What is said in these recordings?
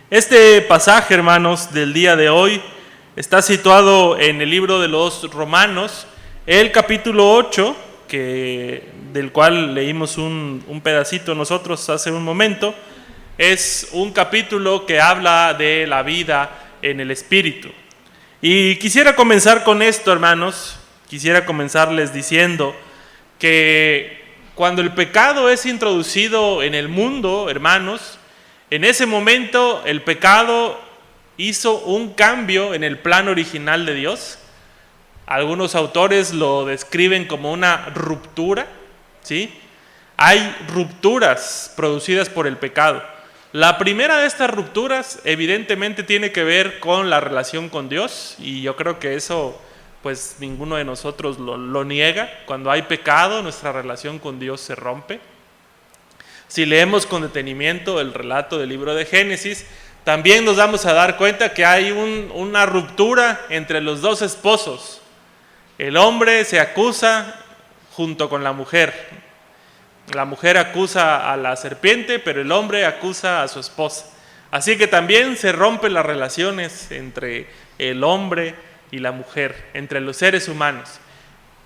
Este pasaje, hermanos, del día de hoy está situado en el libro de los Romanos, el capítulo 8, del cual leímos un pedacito nosotros hace un momento. Es un capítulo que habla de la vida en el Espíritu. Y quisiera comenzar con esto, hermanos. Quisiera comenzarles diciendo que cuando el pecado es introducido en el mundo, hermanos, en ese momento el pecado hizo un cambio en el plan original de Dios. Algunos autores lo describen como una ruptura, ¿sí? Hay rupturas producidas por el pecado. La primera de estas rupturas evidentemente tiene que ver con la relación con Dios, y yo creo que eso pues ninguno de nosotros lo niega. Cuando hay pecado, nuestra relación con Dios se rompe. Si leemos con detenimiento el relato del libro de Génesis, también nos vamos a dar cuenta que hay una ruptura entre los dos esposos. El hombre se acusa junto con la mujer. La mujer acusa a la serpiente, pero el hombre acusa a su esposa. Así que también se rompen las relaciones entre el hombre y la mujer, entre los seres humanos.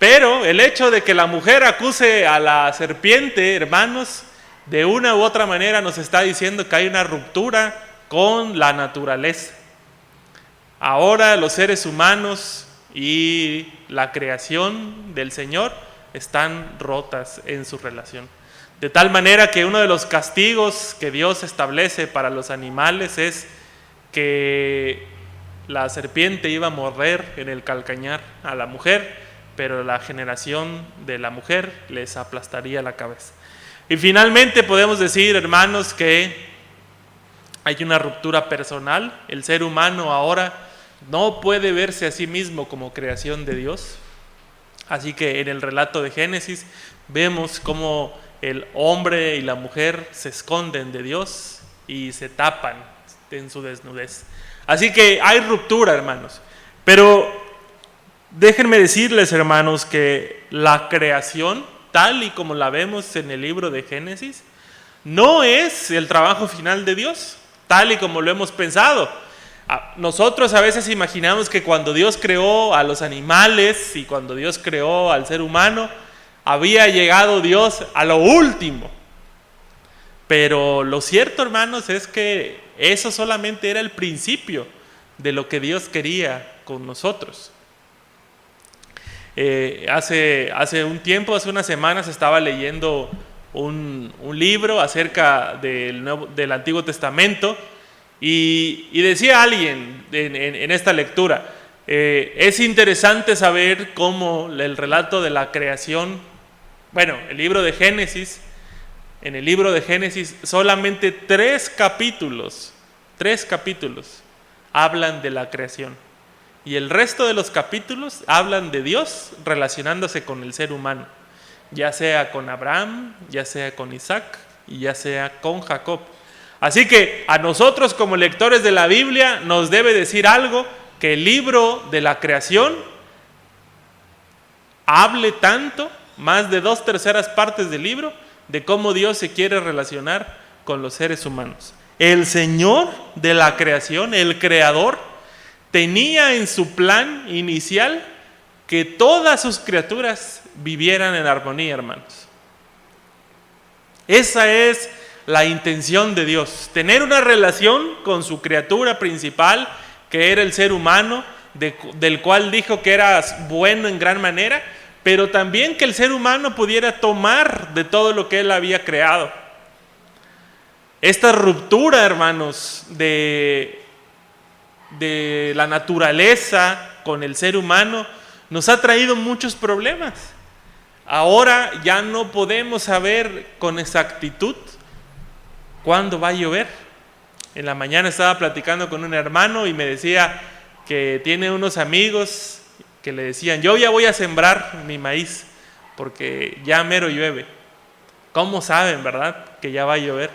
Pero el hecho de que la mujer acuse a la serpiente, hermanos, de una u otra manera nos está diciendo que hay una ruptura con la naturaleza. Ahora los seres humanos y la creación del Señor están rotas en su relación. De tal manera que uno de los castigos que Dios establece para los animales es que la serpiente iba a morder en el calcañar a la mujer, pero la generación de la mujer les aplastaría la cabeza. Y finalmente podemos decir, hermanos, que hay una ruptura personal. El ser humano ahora no puede verse a sí mismo como creación de Dios. Así que en el relato de Génesis vemos cómo el hombre y la mujer se esconden de Dios y se tapan en su desnudez. Así que hay ruptura, hermanos. Pero déjenme decirles, hermanos, que la creación, tal y como la vemos en el libro de Génesis, no es el trabajo final de Dios, tal y como lo hemos pensado. Nosotros a veces imaginamos que cuando Dios creó a los animales y cuando Dios creó al ser humano, había llegado Dios a lo último. Pero lo cierto, hermanos, es que eso solamente era el principio de lo que Dios quería con nosotros. Hace un tiempo, hace unas semanas, estaba leyendo un libro acerca del Antiguo Testamento y decía alguien en esta lectura, es interesante saber cómo el relato de la creación, bueno, el libro de Génesis, en el libro de Génesis solamente tres capítulos hablan de la creación. Y el resto de los capítulos hablan de Dios relacionándose con el ser humano, ya sea con Abraham, ya sea con Isaac y ya sea con Jacob. Así que a nosotros como lectores de la Biblia nos debe decir algo que el libro de la creación hable tanto, más de 2/3 partes del libro, de cómo Dios se quiere relacionar con los seres humanos. El Señor de la creación, el Creador, tenía en su plan inicial que todas sus criaturas vivieran en armonía, hermanos. Esa es la intención de Dios, tener una relación con su criatura principal, que era el ser humano, del cual dijo que era bueno en gran manera, pero también que el ser humano pudiera tomar de todo lo que él había creado. Esta ruptura, hermanos, de la naturaleza con el ser humano nos ha traído muchos problemas. Ahora ya no podemos saber con exactitud cuándo va a llover. En la mañana estaba platicando con un hermano y me decía que tiene unos amigos que le decían, yo ya voy a sembrar mi maíz porque ya mero llueve. ¿Cómo saben, verdad, que ya va a llover?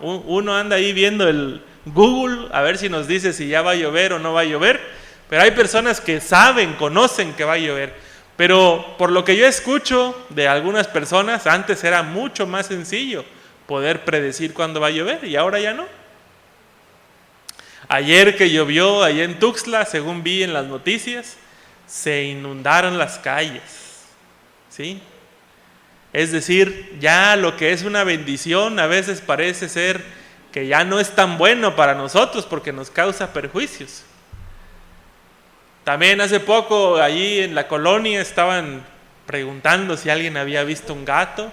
Uno anda ahí viendo el Google a ver si nos dice si ya va a llover o no va a llover, pero hay personas que saben, conocen que va a llover. Pero por lo que yo escucho de algunas personas, antes era mucho más sencillo poder predecir cuándo va a llover y ahora ya no. Ayer que llovió allá en Tuxtla, según vi en las noticias, se inundaron las calles, ¿sí? Es decir, ya lo que es una bendición a veces parece ser que ya no es tan bueno para nosotros porque nos causa perjuicios. También hace poco allí en la colonia estaban preguntando si alguien había visto un gato,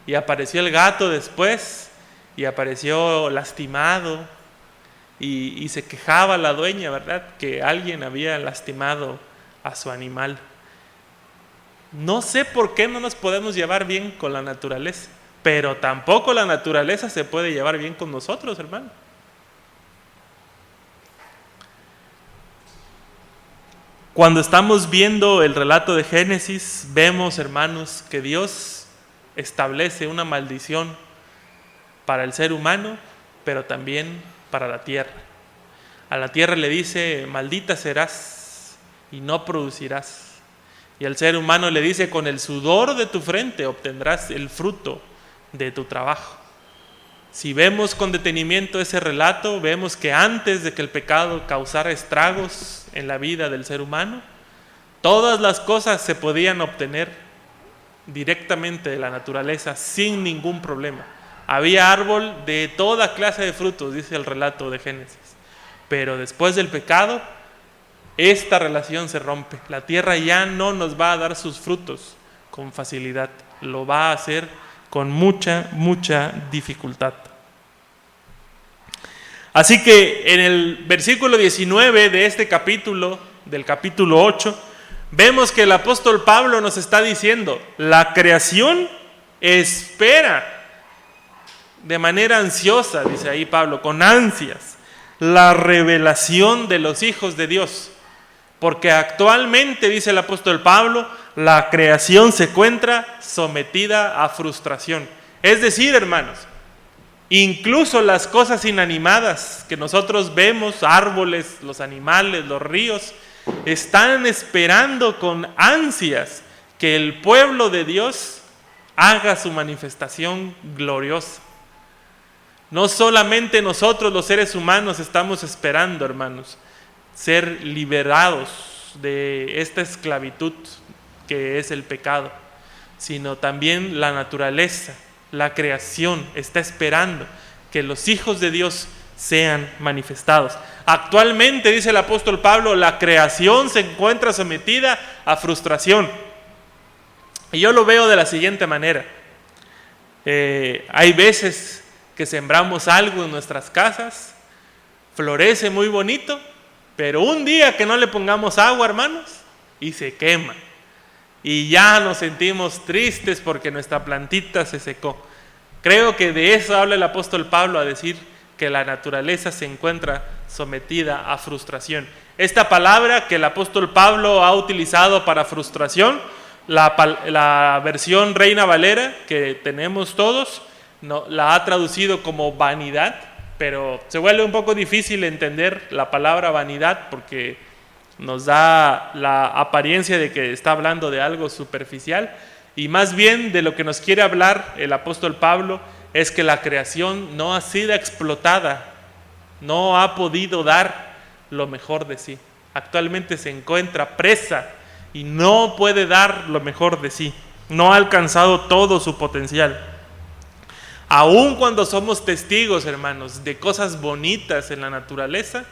y apareció el gato después y apareció lastimado, y se quejaba la dueña, ¿verdad?, que alguien había lastimado a su animal. No sé por qué no nos podemos llevar bien con la naturaleza, pero tampoco la naturaleza se puede llevar bien con nosotros, hermano. Cuando estamos viendo el relato de Génesis, vemos, hermanos, que Dios establece una maldición para el ser humano, pero también para la tierra. A la tierra le dice: maldita serás y no producirás. Y al ser humano le dice: con el sudor de tu frente obtendrás el fruto de tu trabajo. Si vemos con detenimiento ese relato, vemos que antes de que el pecado causara estragos en la vida del ser humano, todas las cosas se podían obtener directamente de la naturaleza sin ningún problema. Había árbol de toda clase de frutos, dice el relato de Génesis. Pero después del pecado, esta relación se rompe. La tierra ya no nos va a dar sus frutos con facilidad, lo va a hacer con mucha dificultad. Así que en el versículo 19 de este capítulo, del capítulo 8, vemos que el apóstol Pablo nos está diciendo: la creación espera de manera ansiosa, dice ahí Pablo, con ansias, la revelación de los hijos de Dios. Porque actualmente, dice el apóstol Pablo, la creación se encuentra sometida a frustración. Es decir, hermanos, incluso las cosas inanimadas que nosotros vemos, árboles, los animales, los ríos, están esperando con ansias que el pueblo de Dios haga su manifestación gloriosa. No solamente nosotros los seres humanos estamos esperando, hermanos, ser liberados de esta esclavitud que es el pecado, sino también la naturaleza, la creación está esperando que los hijos de Dios sean manifestados. Actualmente, dice el apóstol Pablo, la creación se encuentra sometida a frustración. Y yo lo veo de la siguiente manera. Hay veces que sembramos algo en nuestras casas, florece muy bonito, pero un día que no le pongamos agua, hermanos, y se quema. Y ya nos sentimos tristes porque nuestra plantita se secó. Creo que de eso habla el apóstol Pablo, a decir que la naturaleza se encuentra sometida a frustración. Esta palabra que el apóstol Pablo ha utilizado para frustración, la versión Reina Valera que tenemos todos, no, la ha traducido como vanidad, pero se vuelve un poco difícil entender la palabra vanidad porque nos da la apariencia de que está hablando de algo superficial, y más bien de lo que nos quiere hablar el apóstol Pablo es que la creación no ha sido explotada, no ha podido dar lo mejor de sí. Actualmente se encuentra presa y no puede dar lo mejor de sí, no ha alcanzado todo su potencial. Aun cuando somos testigos, hermanos, de cosas bonitas en la naturaleza,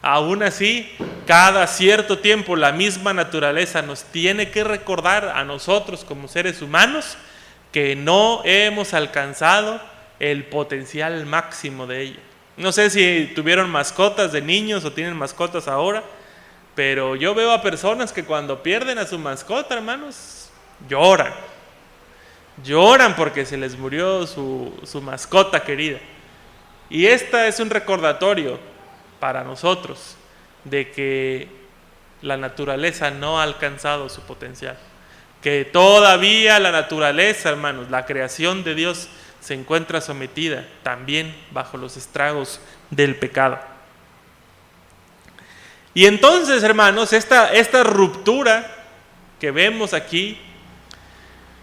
aún así, cada cierto tiempo la misma naturaleza nos tiene que recordar a nosotros como seres humanos que no hemos alcanzado el potencial máximo de ella. No sé si tuvieron mascotas de niños o tienen mascotas ahora, pero yo veo a personas que cuando pierden a su mascota, hermanos, lloran. Lloran porque se les murió su mascota querida. Y esta es un recordatorio para nosotros de que la naturaleza no ha alcanzado su potencial, que todavía la naturaleza, hermanos, la creación de Dios se encuentra sometida también bajo los estragos del pecado. Y entonces, hermanos, esta ruptura que vemos aquí,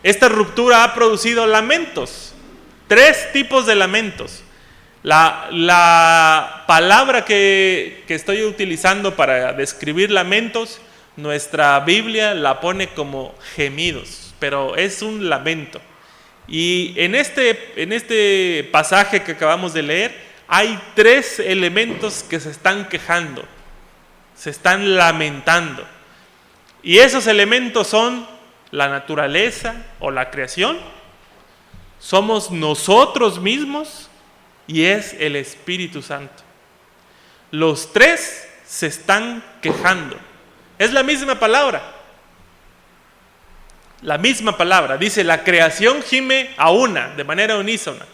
esta ruptura ha producido lamentos, 3 tipos de lamentos. La palabra que estoy utilizando para describir lamentos, nuestra Biblia la pone como gemidos, pero es un lamento. Y en este pasaje que acabamos de leer, hay 3 elementos que se están quejando, se están lamentando. Y esos elementos son la naturaleza o la creación, somos nosotros mismos y es el Espíritu Santo. Los 3 se están quejando. Es la misma palabra. La misma palabra. Dice, la creación gime a una, de manera unísona.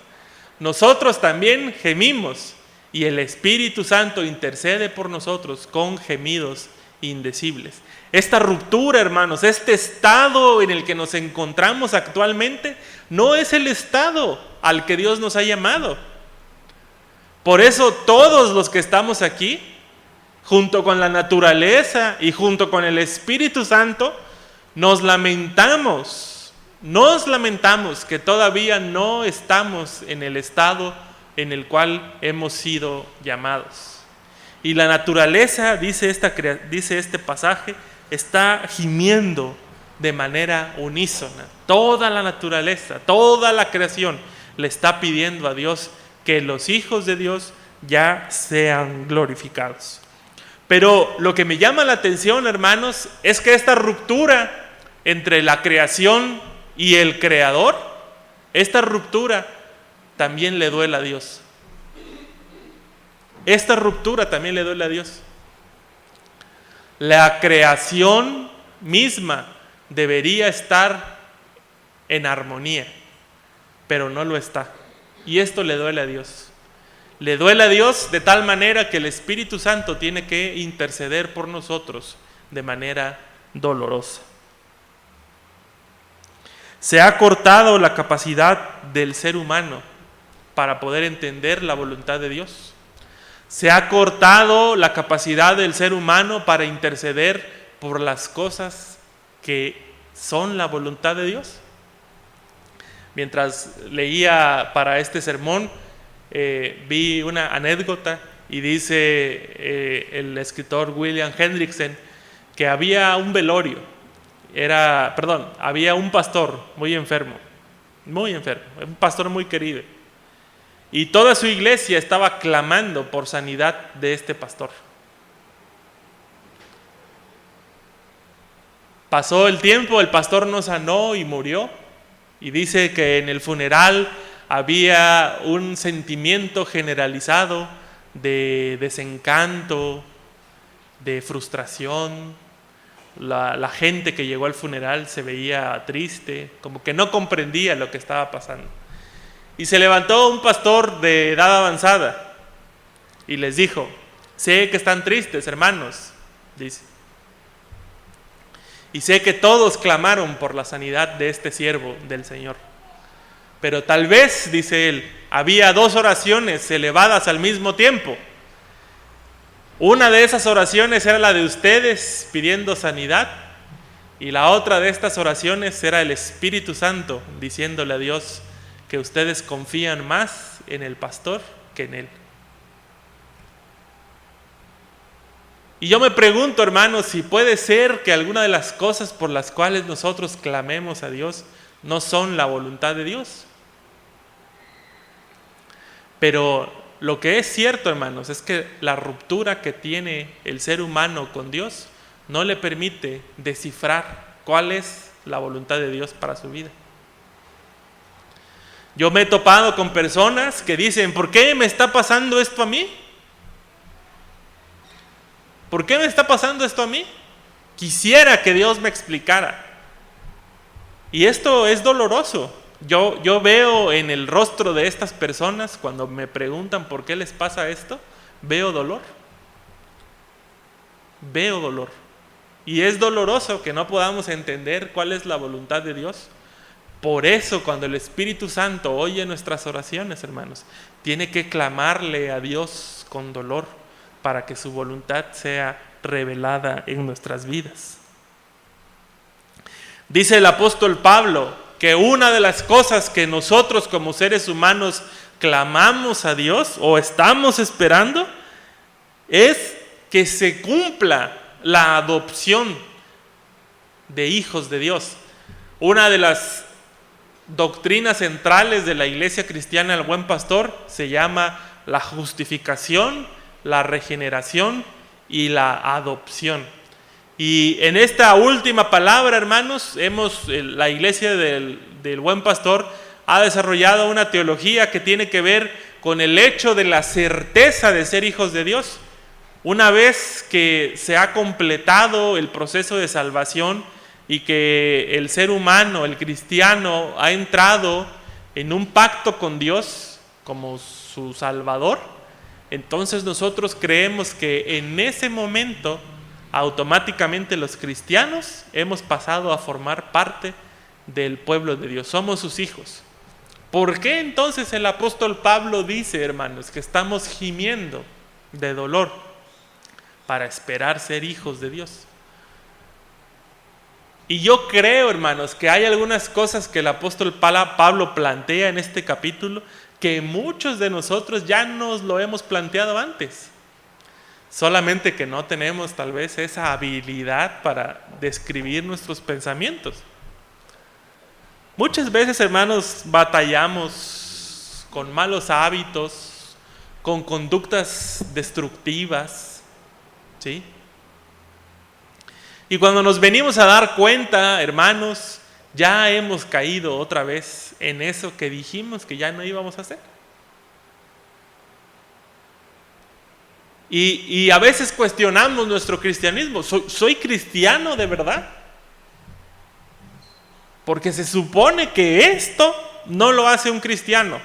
Nosotros también gemimos y el Espíritu Santo intercede por nosotros con gemidos indecibles. Esta ruptura, hermanos, este estado en el que nos encontramos actualmente, no es el estado al que Dios nos ha llamado. Por eso todos los que estamos aquí, junto con la naturaleza y junto con el Espíritu Santo, nos lamentamos que todavía no estamos en el estado en el cual hemos sido llamados. Y la naturaleza, dice este pasaje, está gimiendo de manera unísona. Toda la naturaleza, toda la creación le está pidiendo a Dios que los hijos de Dios ya sean glorificados. Pero lo que me llama la atención, hermanos, es que esta ruptura entre la creación y el Creador, esta ruptura también le duele a Dios. Esta ruptura también le duele a Dios. La creación misma debería estar en armonía, pero no lo está. Y esto le duele a Dios. Le duele a Dios de tal manera que el Espíritu Santo tiene que interceder por nosotros de manera dolorosa. Se ha cortado la capacidad del ser humano para poder entender la voluntad de Dios. Se ha cortado la capacidad del ser humano para interceder por las cosas que son la voluntad de Dios. Mientras leía para este sermón, vi una anécdota y dice el escritor William Hendrickson que había un velorio, había un pastor muy enfermo, un pastor muy querido. Y toda su iglesia estaba clamando por sanidad de este pastor. Pasó el tiempo, el pastor no sanó y murió. Y dice que en el funeral había un sentimiento generalizado de desencanto, de frustración. La gente que llegó al funeral se veía triste, como que no comprendía lo que estaba pasando. Y se levantó un pastor de edad avanzada y les dijo: sé que están tristes, hermanos, dice. Y sé que todos clamaron por la sanidad de este siervo del Señor. Pero tal vez, dice él, había 2 oraciones elevadas al mismo tiempo. Una de esas oraciones era la de ustedes pidiendo sanidad, y la otra de estas oraciones era el Espíritu Santo diciéndole a Dios que ustedes confían más en el pastor que en él. Y yo me pregunto, hermanos, si puede ser que alguna de las cosas por las cuales nosotros clamemos a Dios no son la voluntad de Dios. Pero lo que es cierto, hermanos, es que la ruptura que tiene el ser humano con Dios no le permite descifrar cuál es la voluntad de Dios para su vida. Yo me he topado con personas que dicen: ¿por qué me está pasando esto a mí? ¿Por qué me está pasando esto a mí? Quisiera que Dios me explicara. Y esto es doloroso. Yo veo en el rostro de estas personas, cuando me preguntan por qué les pasa esto, veo dolor. Veo dolor. Y es doloroso que no podamos entender cuál es la voluntad de Dios. Por eso, cuando el Espíritu Santo oye nuestras oraciones, hermanos, tiene que clamarle a Dios con dolor para que su voluntad sea revelada en nuestras vidas. Dice el apóstol Pablo que una de las cosas que nosotros como seres humanos clamamos a Dios o estamos esperando es que se cumpla la adopción de hijos de Dios. Una de las doctrinas centrales de la Iglesia Cristiana del Buen Pastor se llama la justificación, la regeneración y la adopción. Y en esta última palabra, hermanos, la Iglesia del Buen Pastor ha desarrollado una teología que tiene que ver con el hecho de la certeza de ser hijos de Dios. Una vez que se ha completado el proceso de salvación y que el ser humano, el cristiano, ha entrado en un pacto con Dios como su Salvador, entonces nosotros creemos que en ese momento automáticamente los cristianos hemos pasado a formar parte del pueblo de Dios, somos sus hijos. ¿Por qué entonces el apóstol Pablo dice, hermanos, que estamos gimiendo de dolor para esperar ser hijos de Dios? Y yo creo, hermanos, que hay algunas cosas que el apóstol Pablo plantea en este capítulo que muchos de nosotros ya nos lo hemos planteado antes. Solamente que no tenemos tal vez esa habilidad para describir nuestros pensamientos. Muchas veces, hermanos, batallamos con malos hábitos, con conductas destructivas, ¿sí? Y cuando nos venimos a dar cuenta, hermanos, ya hemos caído otra vez en eso que dijimos que ya no íbamos a hacer. Y a veces cuestionamos nuestro cristianismo. ¿Soy cristiano de verdad? Porque se supone que esto no lo hace un cristiano.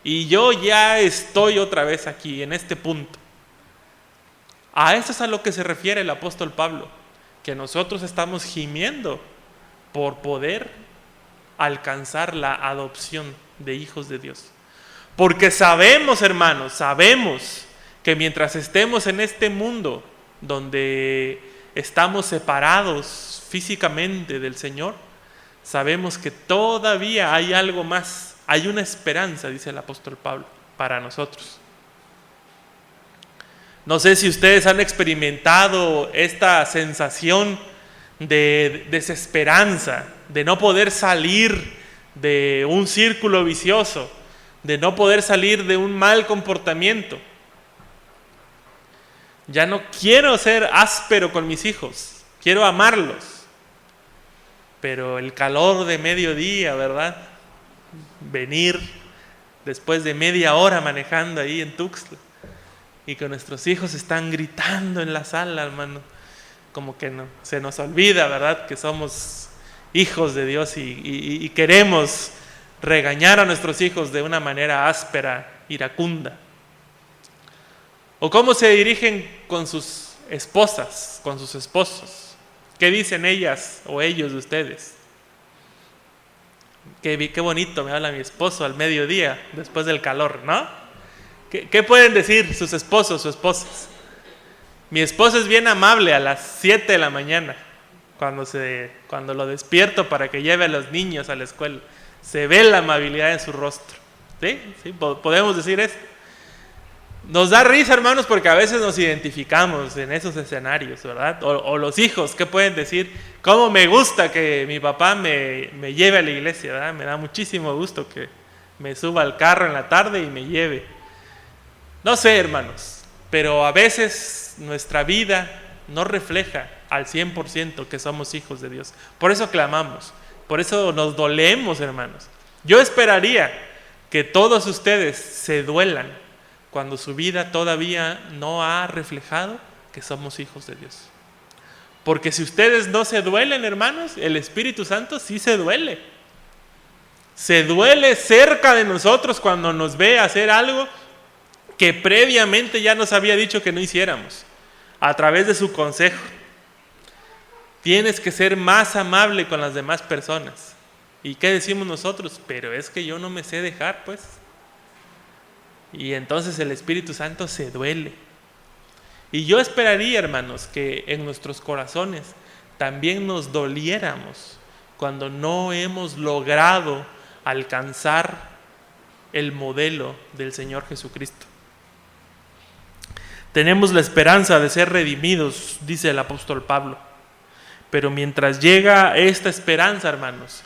Y yo ya estoy otra vez aquí, en este punto. A eso es a lo que se refiere el apóstol Pablo. Que nosotros estamos gimiendo por poder alcanzar la adopción de hijos de Dios. Porque sabemos, hermanos, sabemos que mientras estemos en este mundo donde estamos separados físicamente del Señor, sabemos que todavía hay algo más, hay una esperanza, dice el apóstol Pablo, para nosotros. No sé si ustedes han experimentado esta sensación de desesperanza, de no poder salir de un círculo vicioso, de no poder salir de un mal comportamiento. Ya no quiero ser áspero con mis hijos, quiero amarlos. Pero el calor de mediodía, ¿verdad? Venir después de media hora manejando ahí en Tuxtla y que nuestros hijos están gritando en la sala, hermano. Como que no, se nos olvida, ¿verdad? Que somos hijos de Dios y queremos regañar a nuestros hijos de una manera áspera, iracunda. O cómo se dirigen con sus esposas, con sus esposos. ¿Qué dicen ellas o ellos de ustedes? Qué bonito me habla mi esposo al mediodía, después del calor, ¿no? ¿Qué pueden decir sus esposos o esposas? Mi esposo es bien amable a las 7 de la mañana, cuando lo despierto para que lleve a los niños a la escuela. Se ve la amabilidad en su rostro. ¿Sí? Podemos decir eso. Nos da risa, hermanos, porque a veces nos identificamos en esos escenarios, ¿verdad? O los hijos, ¿qué pueden decir? ¿Cómo me gusta que mi papá me lleve a la iglesia, ¿verdad? Me da muchísimo gusto que me suba al carro en la tarde y me lleve. No sé, hermanos, pero a veces nuestra vida no refleja al 100% que somos hijos de Dios. Por eso clamamos, por eso nos dolemos, hermanos. Yo esperaría que todos ustedes se duelan cuando su vida todavía no ha reflejado que somos hijos de Dios. Porque si ustedes no se duelen, hermanos, el Espíritu Santo sí se duele. Se duele cerca de nosotros cuando nos ve hacer algo que previamente ya nos había dicho que no hiciéramos, a través de su consejo. Tienes que ser más amable con las demás personas. ¿Y qué decimos nosotros? Pero es que yo no me sé dejar, pues. Y entonces el Espíritu Santo se duele. Y yo esperaría, hermanos, que en nuestros corazones también nos doliéramos cuando no hemos logrado alcanzar el modelo del Señor Jesucristo. Tenemos la esperanza de ser redimidos, dice el apóstol Pablo. Pero mientras llega esta esperanza, hermanos,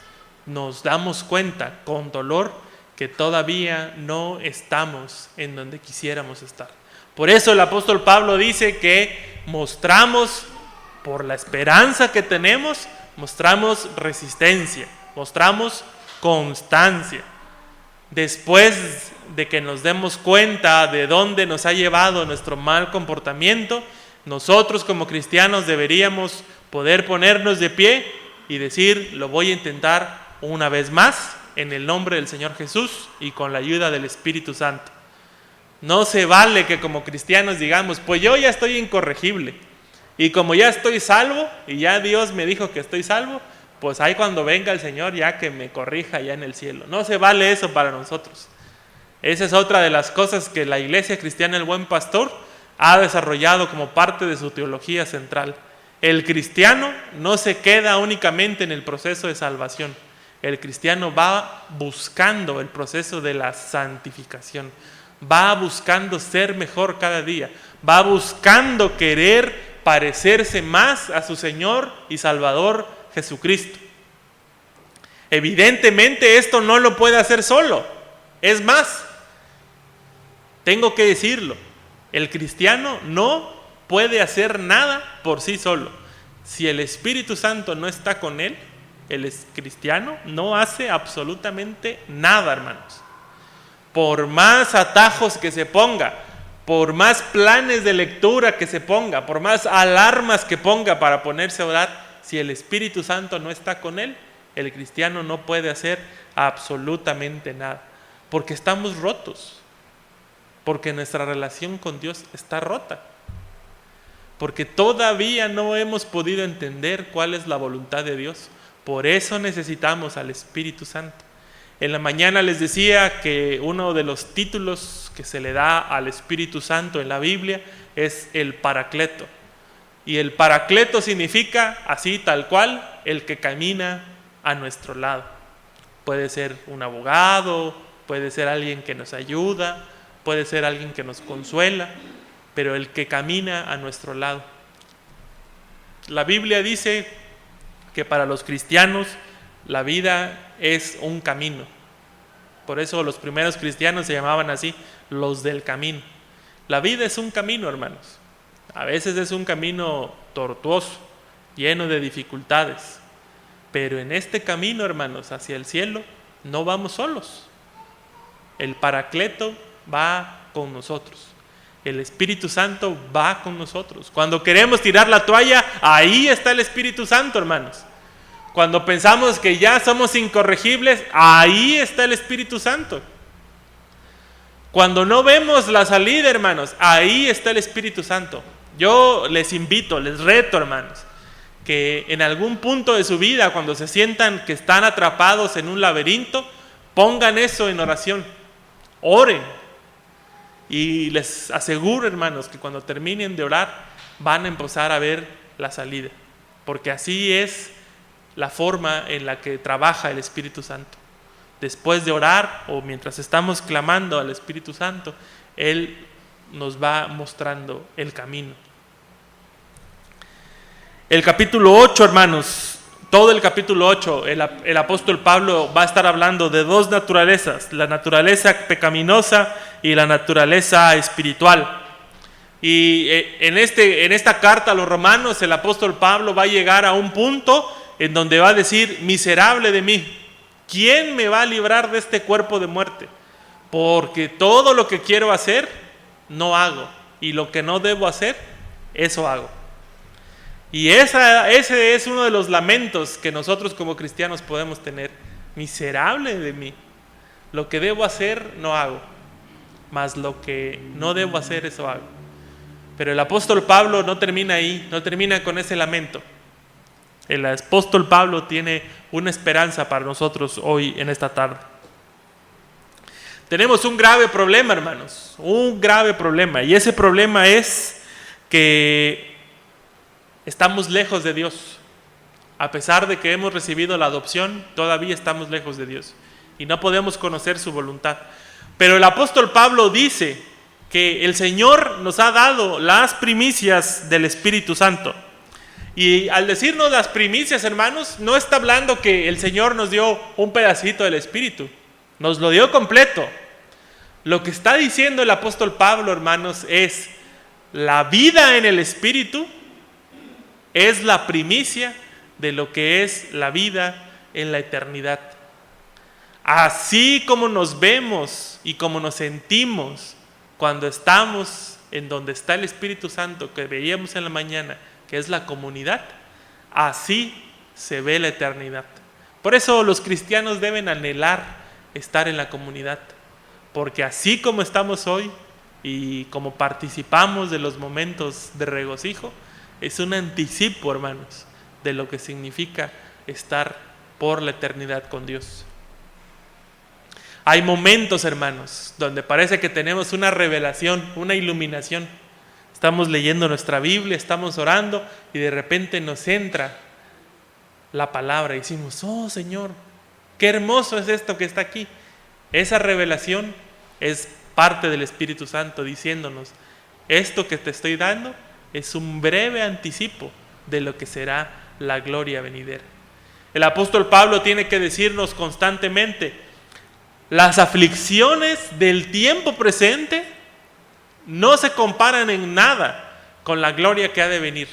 nos damos cuenta con dolor que todavía no estamos en donde quisiéramos estar. Por eso el apóstol Pablo dice que mostramos, por la esperanza que tenemos, mostramos resistencia, mostramos constancia. Después de que nos demos cuenta de dónde nos ha llevado nuestro mal comportamiento, nosotros como cristianos deberíamos poder ponernos de pie y decir: lo voy a intentar una vez más en el nombre del Señor Jesús y con la ayuda del Espíritu Santo. No se vale que como cristianos digamos: pues yo ya estoy incorregible, y como ya estoy salvo y ya Dios me dijo que estoy salvo, pues ahí cuando venga el Señor ya que me corrija ya en el cielo. No se vale eso para nosotros. Esa es otra de las cosas que la Iglesia Cristiana El Buen Pastor ha desarrollado como parte de su teología central. El cristiano no se queda únicamente en el proceso de salvación. El cristiano va buscando el proceso de la santificación. Va buscando ser mejor cada día. Va buscando querer parecerse más a su Señor y Salvador Jesucristo. Evidentemente esto no lo puede hacer solo. Es más, tengo que decirlo, el cristiano no puede hacer nada por sí solo. Si el Espíritu Santo no está con él, el cristiano no hace absolutamente nada, hermanos. Por más atajos que se ponga, por más planes de lectura que se ponga, por más alarmas que ponga para ponerse a orar, si el Espíritu Santo no está con él, el cristiano no puede hacer absolutamente nada. Porque estamos rotos. Porque nuestra relación con Dios está rota. Porque todavía no hemos podido entender cuál es la voluntad de Dios. Por eso necesitamos al Espíritu Santo. En la mañana les decía que uno de los títulos que se le da al Espíritu Santo en la Biblia es el Paracleto. Y el Paracleto significa, así tal cual, el que camina a nuestro lado. Puede ser un abogado, puede ser alguien que nos ayuda, puede ser alguien que nos consuela, pero el que camina a nuestro lado. La Biblia dice que para los cristianos la vida es un camino. Por eso los primeros cristianos se llamaban así, los del camino. La vida es un camino, hermanos. A veces es un camino tortuoso, lleno de dificultades. Pero en este camino, hermanos, hacia el cielo, no vamos solos. El Paracleto va con nosotros. El Espíritu Santo va con nosotros. Cuando queremos tirar la toalla, ahí está el Espíritu Santo, hermanos. Cuando pensamos que ya somos incorregibles, ahí está el Espíritu Santo. Cuando no vemos la salida, hermanos, ahí está el Espíritu Santo. Yo les invito, les reto, hermanos, que en algún punto de su vida, cuando se sientan que están atrapados en un laberinto, pongan eso en oración. Oren. Y les aseguro, hermanos, que cuando terminen de orar, van a empezar a ver la salida. Porque así es la forma en la que trabaja el Espíritu Santo. Después de orar o mientras estamos clamando al Espíritu Santo, Él nos va mostrando el camino. El capítulo 8, hermanos, todo el capítulo 8, el apóstol Pablo va a estar hablando de dos naturalezas, la naturaleza pecaminosa y la naturaleza espiritual. Y en esta carta a los romanos, el apóstol Pablo va a llegar a un punto en donde va a decir: miserable de mí, ¿quién me va a librar de este cuerpo de muerte? Porque todo lo que quiero hacer, no hago, y lo que no debo hacer, eso hago. Y ese es uno de los lamentos que nosotros como cristianos podemos tener. Miserable de mí, lo que debo hacer, no hago, mas lo que no debo hacer, eso hago. Pero el apóstol Pablo no termina ahí, no termina con ese lamento. El apóstol Pablo tiene una esperanza para nosotros hoy en esta tarde. Tenemos un grave problema, hermanos, un grave problema, y ese problema es que estamos lejos de Dios. A pesar de que hemos recibido la adopción, todavía estamos lejos de Dios y no podemos conocer su voluntad. Pero el apóstol Pablo dice que el Señor nos ha dado las primicias del Espíritu Santo. Y al decirnos las primicias, hermanos, no está hablando que el Señor nos dio un pedacito del Espíritu, nos lo dio completo. Lo que está diciendo el apóstol Pablo, hermanos, es la vida en el Espíritu es la primicia de lo que es la vida en la eternidad. Así como nos vemos y como nos sentimos cuando estamos en donde está el Espíritu Santo que veíamos en la mañana, que es la comunidad, así se ve la eternidad. Por eso los cristianos deben anhelar estar en la comunidad, porque así como estamos hoy y como participamos de los momentos de regocijo, es un anticipo, hermanos, de lo que significa estar por la eternidad con Dios. Hay momentos, hermanos, donde parece que tenemos una revelación, una iluminación. Estamos leyendo nuestra Biblia, estamos orando y de repente nos entra la palabra y decimos: oh Señor, qué hermoso es esto que está aquí. Esa revelación es parte del Espíritu Santo diciéndonos: esto que te estoy dando es un breve anticipo de lo que será la gloria venidera. El apóstol Pablo tiene que decirnos constantemente: las aflicciones del tiempo presente no se comparan en nada con la gloria que ha de venir.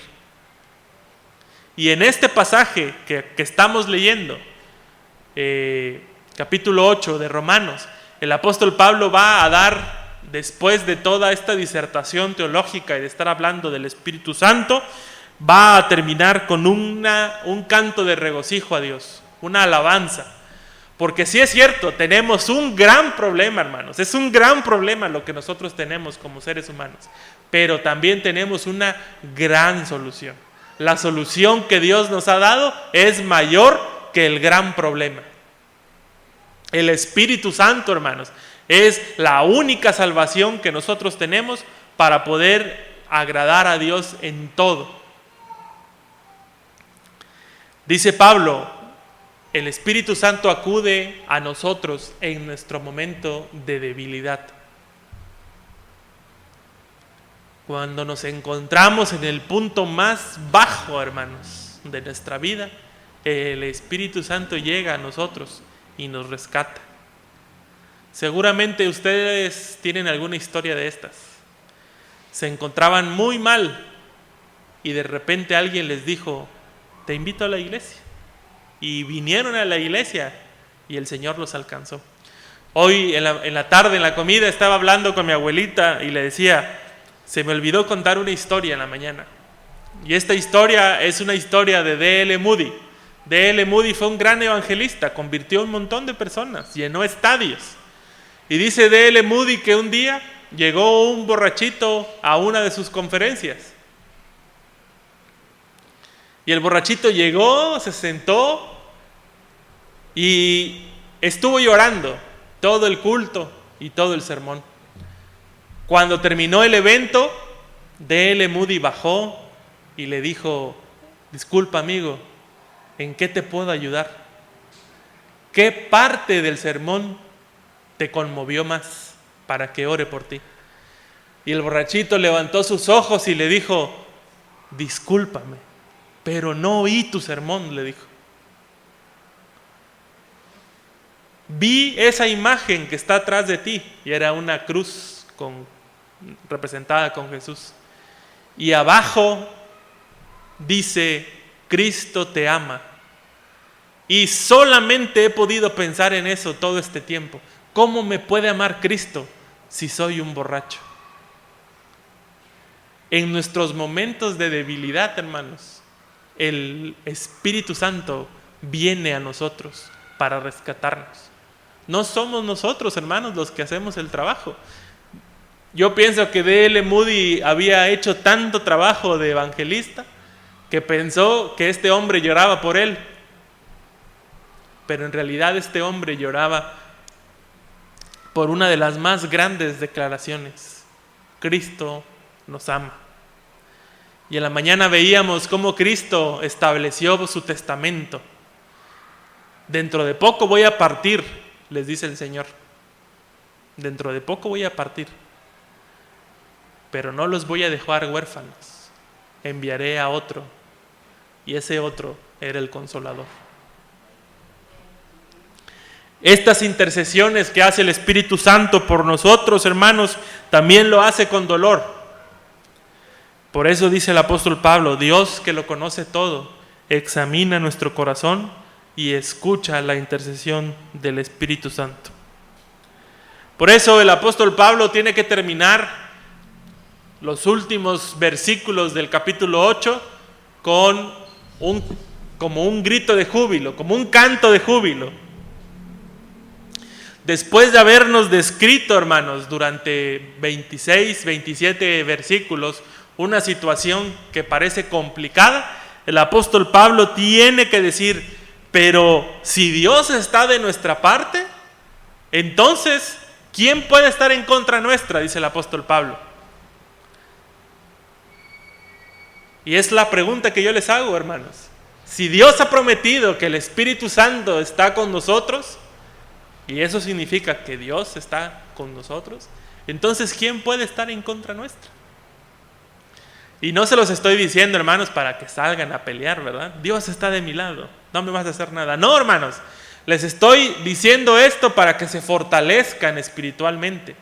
Y en este pasaje que estamos leyendo, capítulo 8 de Romanos, el apóstol Pablo va a dar, después de toda esta disertación teológica y de estar hablando del Espíritu Santo, va a terminar con un canto de regocijo a Dios, una alabanza. Porque sí es cierto, tenemos un gran problema, hermanos. Es un gran problema lo que nosotros tenemos como seres humanos. Pero también tenemos una gran solución. La solución que Dios nos ha dado es mayor que el gran problema. El Espíritu Santo, hermanos, es la única salvación que nosotros tenemos para poder agradar a Dios en todo. Dice Pablo: el Espíritu Santo acude a nosotros en nuestro momento de debilidad. Cuando nos encontramos en el punto más bajo, hermanos, de nuestra vida, el Espíritu Santo llega a nosotros y nos rescata. Seguramente ustedes tienen alguna historia de estas. Se encontraban muy mal y de repente alguien les dijo: te invito a la iglesia. Y vinieron a la iglesia y el Señor los alcanzó. Hoy en la tarde, en la comida, estaba hablando con mi abuelita y le decía: se me olvidó contar una historia en la mañana. Y esta historia es una historia de D.L. Moody. D.L. Moody fue un gran evangelista, convirtió a un montón de personas, llenó estadios. Y dice D.L. Moody que un día llegó un borrachito a una de sus conferencias. Y el borrachito llegó, se sentó y estuvo llorando todo el culto y todo el sermón. Cuando terminó el evento, D.L. Moody bajó y le dijo: disculpa, amigo, ¿en qué te puedo ayudar? ¿Qué parte del sermón te conmovió más para que ore por ti? Y el borrachito levantó sus ojos y le dijo: discúlpame, pero no oí tu sermón, le dijo. Vi esa imagen que está atrás de ti, y era una cruz representada con Jesús. Y abajo dice: Cristo te ama. Y solamente he podido pensar en eso todo este tiempo. ¿Cómo me puede amar Cristo si soy un borracho? En nuestros momentos de debilidad, hermanos, el Espíritu Santo viene a nosotros para rescatarnos. No somos nosotros, hermanos, los que hacemos el trabajo. Yo pienso que D.L. Moody había hecho tanto trabajo de evangelista que pensó que este hombre lloraba por él. Pero en realidad este hombre lloraba por una de las más grandes declaraciones: Cristo nos ama. Y en la mañana veíamos cómo Cristo estableció su testamento. Dentro de poco voy a partir, les dice el Señor. dentro de poco voy a partir, pero no los voy a dejar huérfanos, enviaré a otro, y ese otro era el Consolador. Estas intercesiones que hace el Espíritu Santo por nosotros, hermanos, también lo hace con dolor. Por eso dice el apóstol Pablo: Dios, que lo conoce todo, examina nuestro corazón y escucha la intercesión del Espíritu Santo. Por eso el apóstol Pablo tiene que terminar los últimos versículos del capítulo 8 con como un grito de júbilo, como un canto de júbilo. Después de habernos descrito, hermanos, durante 26, 27 versículos, una situación que parece complicada, el apóstol Pablo tiene que decir: pero si Dios está de nuestra parte, entonces, ¿quién puede estar en contra nuestra?, dice el apóstol Pablo. Y es la pregunta que yo les hago, hermanos. Si Dios ha prometido que el Espíritu Santo está con nosotros, y eso significa que Dios está con nosotros, entonces ¿quién puede estar en contra nuestra? Y no se los estoy diciendo, hermanos, para que salgan a pelear, ¿verdad? Dios está de mi lado, no me vas a hacer nada. No, hermanos, les estoy diciendo esto para que se fortalezcan espiritualmente,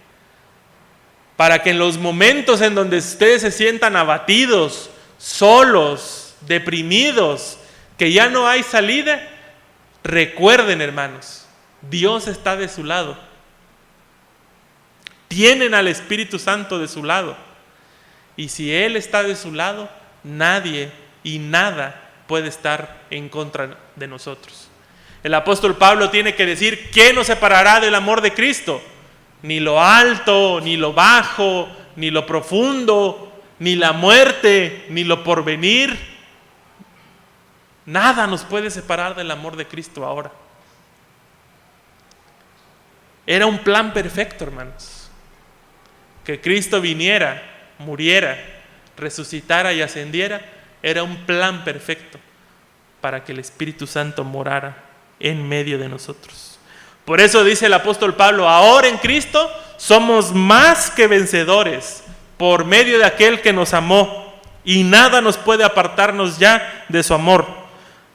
para que en los momentos en donde ustedes se sientan abatidos, solos, deprimidos, que ya no hay salida, recuerden, hermanos, Dios está de su lado. Tienen al Espíritu Santo de su lado. Y si Él está de su lado, nadie y nada puede estar en contra de nosotros. El apóstol Pablo tiene que decir: ¿qué nos separará del amor de Cristo? Ni lo alto, ni lo bajo, ni lo profundo, ni la muerte, ni lo porvenir. Nada nos puede separar del amor de Cristo ahora. Era un plan perfecto, hermanos. Que Cristo viniera, muriera, resucitara y ascendiera, era un plan perfecto para que el Espíritu Santo morara en medio de nosotros. Por eso dice el apóstol Pablo: ahora en Cristo somos más que vencedores por medio de aquel que nos amó, y nada nos puede apartarnos ya de su amor.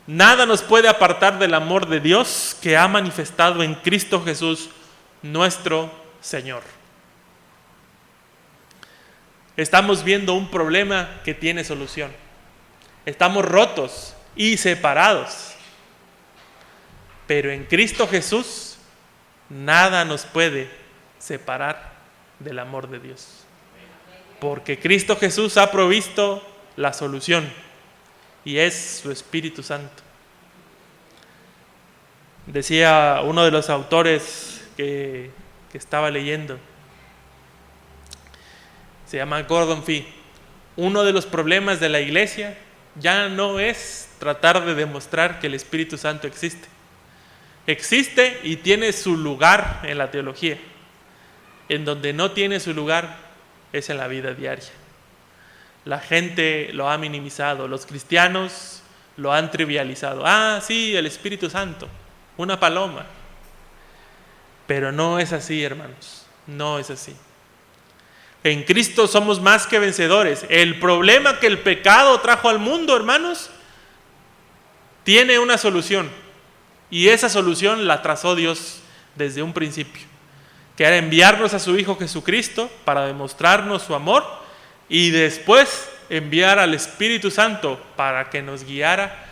Nada nos puede apartar del amor de Dios que ha manifestado en Cristo Jesús, nuestro Señor. Estamos viendo un problema que tiene solución. Estamos rotos y separados, pero en Cristo Jesús nada nos puede separar del amor de Dios, porque Cristo Jesús ha provisto la solución, y es su Espíritu Santo. Decía uno de los autores que estaba leyendo, se llama Gordon Fee: uno de los problemas de la iglesia ya no es tratar de demostrar que el Espíritu Santo existe. Existe y tiene su lugar en la teología. En donde no tiene su lugar es en la vida diaria. La gente lo ha minimizado, los cristianos lo han trivializado. Ah, sí, el Espíritu Santo, una paloma. Pero no es así, hermanos, no es así. En Cristo somos más que vencedores. El problema que el pecado trajo al mundo, hermanos, tiene una solución. Y esa solución la trazó Dios desde un principio, que era enviarnos a su Hijo Jesucristo para demostrarnos su amor, y después enviar al Espíritu Santo para que nos guiara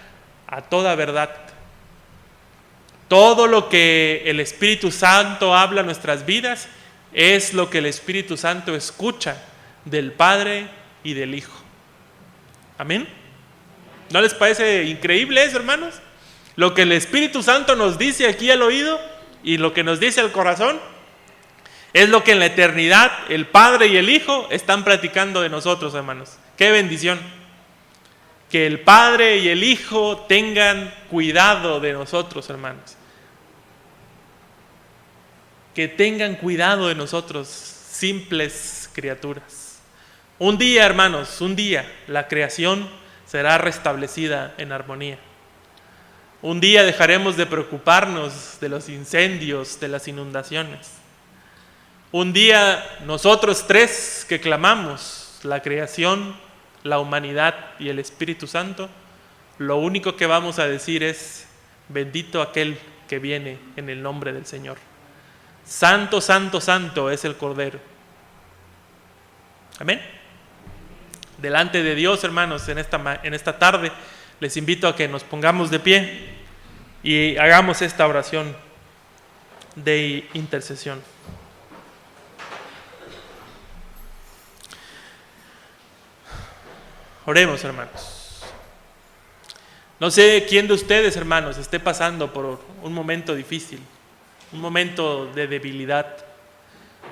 a toda verdad. Todo lo que el Espíritu Santo habla en nuestras vidas es lo que el Espíritu Santo escucha del Padre y del Hijo. ¿Amén? ¿No les parece increíble eso, hermanos? Lo que el Espíritu Santo nos dice aquí al oído y lo que nos dice al corazón es lo que en la eternidad el Padre y el Hijo están platicando de nosotros, hermanos. ¡Qué bendición! Que el Padre y el Hijo tengan cuidado de nosotros, hermanos. Que tengan cuidado de nosotros, simples criaturas. Un día, hermanos, un día la creación será restablecida en armonía. Un día dejaremos de preocuparnos de los incendios, de las inundaciones. Un día nosotros tres que clamamos, la creación, la humanidad y el Espíritu Santo, lo único que vamos a decir es: bendito aquel que viene en el nombre del Señor. Santo, santo, santo es el Cordero. Amén. Delante de Dios, hermanos, en esta tarde, les invito a que nos pongamos de pie y hagamos esta oración de intercesión. Oremos, hermanos. No sé quién de ustedes, hermanos, esté pasando por un momento difícil, un momento de debilidad.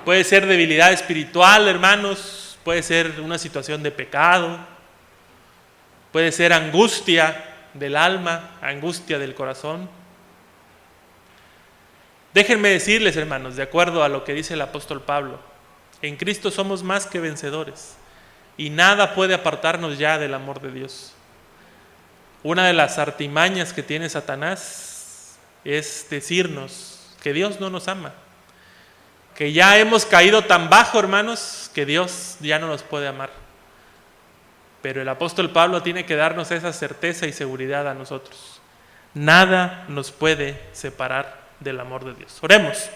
Puede ser debilidad espiritual, hermanos, puede ser una situación de pecado, puede ser angustia del alma, angustia del corazón. Déjenme decirles, hermanos, de acuerdo a lo que dice el apóstol Pablo, en Cristo somos más que vencedores y nada puede apartarnos ya del amor de Dios. Una de las artimañas que tiene Satanás es decirnos que Dios no nos ama, que ya hemos caído tan bajo, hermanos, que Dios ya no nos puede amar. Pero el apóstol Pablo tiene que darnos esa certeza y seguridad a nosotros. Nada nos puede separar del amor de Dios. Oremos.